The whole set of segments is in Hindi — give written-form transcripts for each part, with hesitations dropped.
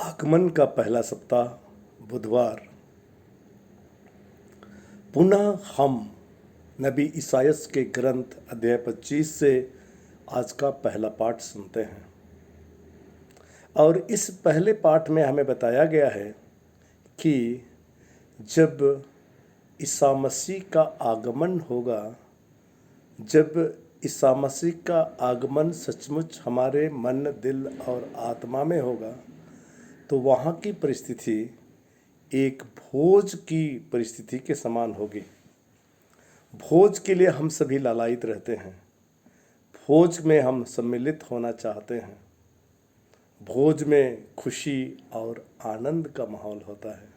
आगमन का पहला सप्ताह बुधवार। पुनः हम नबी ईसायास के ग्रंथ अध्याय 25 से आज का पहला पाठ सुनते हैं। और इस पहले पाठ में हमें बताया गया है कि जब ईसा मसीह का आगमन होगा, जब ईसा मसीह का आगमन सचमुच हमारे मन, दिल और आत्मा में होगा, तो वहाँ की परिस्थिति एक भोज की परिस्थिति के समान होगी। भोज के लिए हम सभी लालायित रहते हैं। भोज में हम सम्मिलित होना चाहते हैं। भोज में खुशी और आनंद का माहौल होता है।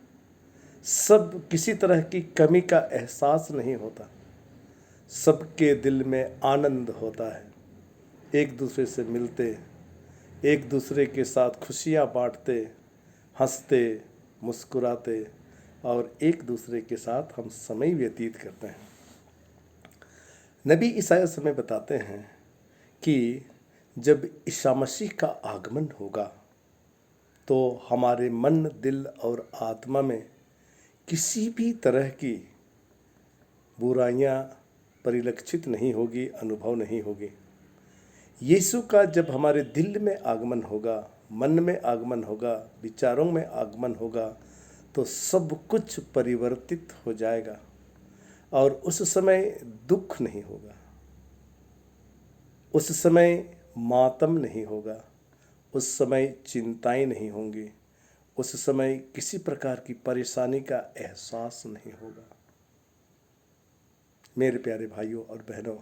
सब किसी तरह की कमी का एहसास नहीं होता। सबके दिल में आनंद होता है। एक दूसरे से मिलते, एक दूसरे के साथ खुशियाँ बांटते, हंसते, मुस्कुराते और एक दूसरे के साथ हम समय व्यतीत करते हैं। नबी ईसायास हमें बताते हैं कि जब ईसा मसीह का आगमन होगा तो हमारे मन, दिल और आत्मा में किसी भी तरह की बुराइयां परिलक्षित नहीं होगी, अनुभव नहीं होगी। यीशु का जब हमारे दिल में आगमन होगा, मन में आगमन होगा, विचारों में आगमन होगा, तो सब कुछ परिवर्तित हो जाएगा और उस समय दुख नहीं होगा, उस समय मातम नहीं होगा, उस समय चिंताएं नहीं होंगी, उस समय किसी प्रकार की परेशानी का एहसास नहीं होगा। मेरे प्यारे भाइयों और बहनों,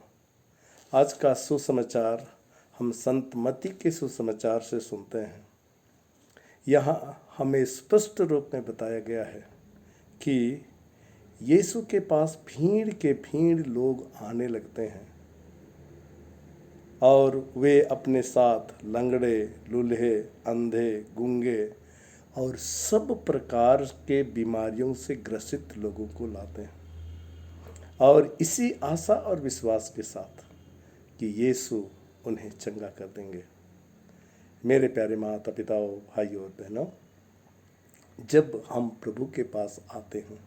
आज का सुसमाचार हम संत मत्ती के सुसमाचार से सुनते हैं। यहाँ हमें स्पष्ट रूप में बताया गया है कि यीशु के पास भीड़ के भीड़ लोग आने लगते हैं और वे अपने साथ लंगड़े, लूल्हे, अंधे, गूंगे और सब प्रकार के बीमारियों से ग्रसित लोगों को लाते हैं, और इसी आशा और विश्वास के साथ कि यीशु उन्हें चंगा कर देंगे। मेरे प्यारे माता पिताओं, भाइयों और बहनों, जब हम प्रभु के पास आते हैं,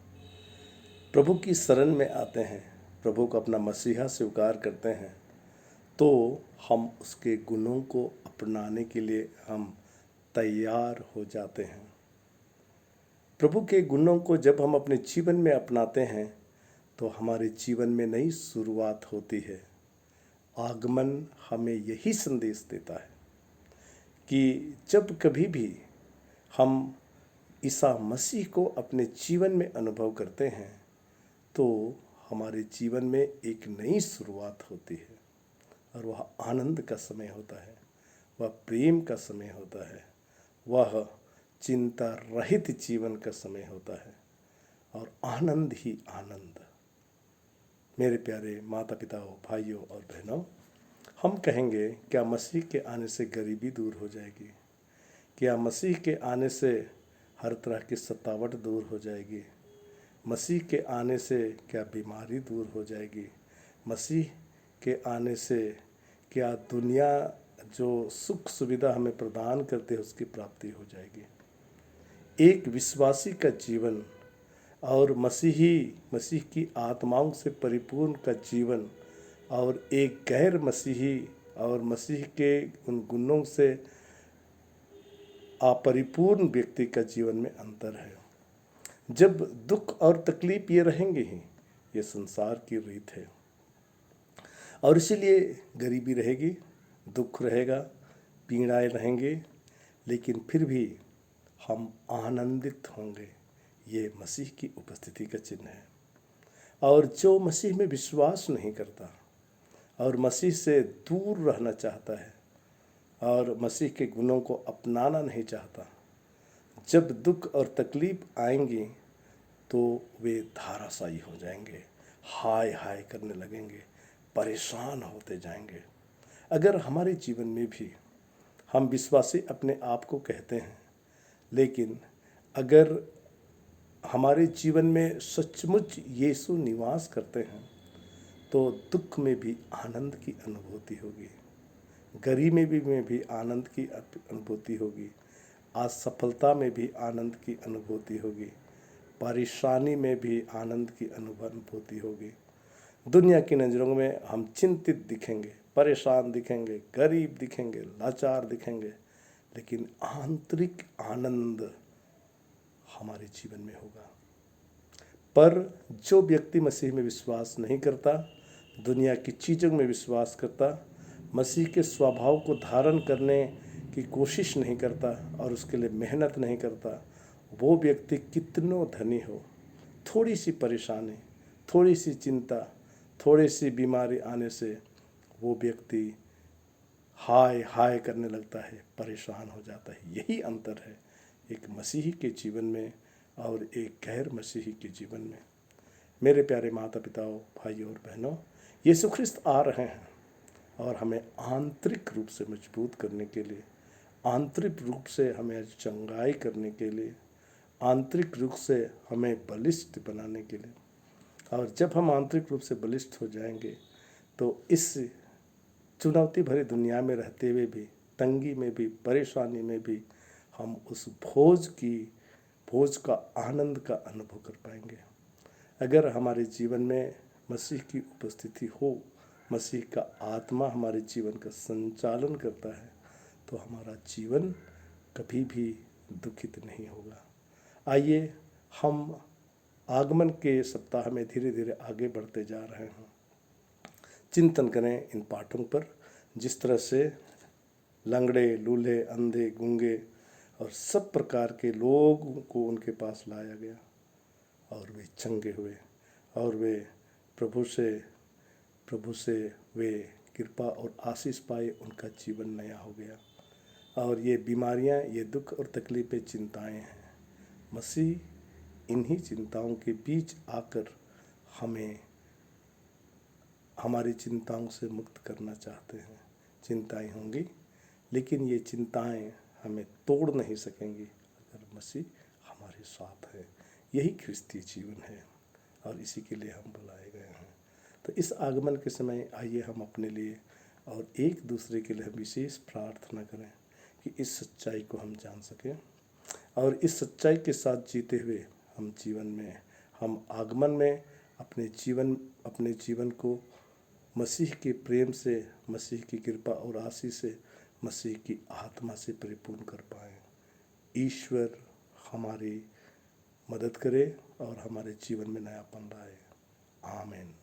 प्रभु की शरण में आते हैं, प्रभु को अपना मसीहा स्वीकार करते हैं, तो हम उसके गुणों को अपनाने के लिए हम तैयार हो जाते हैं। प्रभु के गुणों को जब हम अपने जीवन में अपनाते हैं तो हमारे जीवन में नई शुरुआत होती है। आगमन हमें यही संदेश देता है कि जब कभी भी हम ईसा मसीह को अपने जीवन में अनुभव करते हैं तो हमारे जीवन में एक नई शुरुआत होती है, और वह आनंद का समय होता है, वह प्रेम का समय होता है, वह चिंता रहित जीवन का समय होता है, और आनंद ही आनंद। मेरे प्यारे माता पिताओं, भाइयों और बहनों, हम कहेंगे क्या मसीह के आने से गरीबी दूर हो जाएगी? क्या मसीह के आने से हर तरह की सतावट दूर हो जाएगी? मसीह के आने से क्या बीमारी दूर हो जाएगी? मसीह के आने से क्या दुनिया जो सुख सुविधा हमें प्रदान करते हैं उसकी प्राप्ति हो जाएगी? एक विश्वासी का जीवन और मसीह की आत्माओं से परिपूर्ण का जीवन और एक गैर मसीही और मसीह के उन गुणों से अपरिपूर्ण व्यक्ति का जीवन में अंतर है। जब दुख और तकलीफ ये रहेंगे ही, ये संसार की रीत है, और इसीलिए गरीबी रहेगी, दुख रहेगा, पीड़ाएं रहेंगे, लेकिन फिर भी हम आनंदित होंगे। ये मसीह की उपस्थिति का चिन्ह है। और जो मसीह में विश्वास नहीं करता और मसीह से दूर रहना चाहता है और मसीह के गुणों को अपनाना नहीं चाहता, जब दुख और तकलीफ आएंगी तो वे धाराशायी हो जाएंगे, हाय हाय करने लगेंगे, परेशान होते जाएंगे। अगर हमारे जीवन में भी हम विश्वासी अपने आप को कहते हैं, लेकिन अगर हमारे जीवन में सचमुच यीशु निवास करते हैं तो दुख में भी आनंद की अनुभूति होगी, गरीबी में भी आनंद की अनुभूति होगी, आज सफलता में भी आनंद की अनुभूति होगी, परेशानी में भी आनंद की अनुभूति होगी। दुनिया की नज़रों में हम चिंतित दिखेंगे, परेशान दिखेंगे, गरीब दिखेंगे, लाचार दिखेंगे, लेकिन आंतरिक आनंद हमारे जीवन में होगा। पर जो व्यक्ति मसीह में विश्वास नहीं करता, दुनिया की चीज़ों में विश्वास करता, मसीह के स्वभाव को धारण करने की कोशिश नहीं करता और उसके लिए मेहनत नहीं करता, वो व्यक्ति कितनों धनी हो, थोड़ी सी परेशानी, थोड़ी सी चिंता, थोड़ी सी बीमारी आने से वो व्यक्ति हाय हाय करने लगता है, परेशान हो जाता है। यही अंतर है एक मसीही के जीवन में और एक गैर मसीही के जीवन में। मेरे प्यारे माता पिताओं, भाइयों और बहनों, यीशु ख्रिस्त आ रहे हैं और हमें आंतरिक रूप से मजबूत करने के लिए, आंतरिक रूप से हमें चंगाई करने के लिए, आंतरिक रूप से हमें बलिष्ठ बनाने के लिए। और जब हम आंतरिक रूप से बलिष्ठ हो जाएंगे तो इस चुनौती भरी दुनिया में रहते हुए भी, तंगी में भी, परेशानी में भी हम उस भोज का आनंद का अनुभव कर पाएंगे। अगर हमारे जीवन में मसीह की उपस्थिति हो, मसीह का आत्मा हमारे जीवन का संचालन करता है, तो हमारा जीवन कभी भी दुखित नहीं होगा। आइए हम आगमन के सप्ताह में धीरे धीरे आगे बढ़ते जा रहे हैं। चिंतन करें इन पाठों पर, जिस तरह से लंगड़े, लूल्हे, अंधे, गूंगे और सब प्रकार के लोगों को उनके पास लाया गया और वे चंगे हुए और वे प्रभु से वे कृपा और आशीष पाए, उनका जीवन नया हो गया। और ये बीमारियां, ये दुख और तकलीफ़ें, चिंताएं हैं, मसीह इन्हीं चिंताओं के बीच आकर हमें हमारी चिंताओं से मुक्त करना चाहते हैं। चिंताएं होंगी, लेकिन ये चिंताएं हमें तोड़ नहीं सकेंगी अगर मसीह हमारे साथ है। यही ख्रिस्तीय जीवन है और इसी के लिए हम बुलाए गए हैं। तो इस आगमन के समय आइए हम अपने लिए और एक दूसरे के लिए विशेष प्रार्थना करें कि इस सच्चाई को हम जान सकें और इस सच्चाई के साथ जीते हुए हम जीवन में, हम आगमन में अपने जीवन को मसीह के प्रेम से, मसीह की कृपा और आशीष से, मसीह की आत्मा से परिपूर्ण कर पाएँ। ईश्वर हमारी मदद करे और हमारे जीवन में नयापन लाए। आमीन।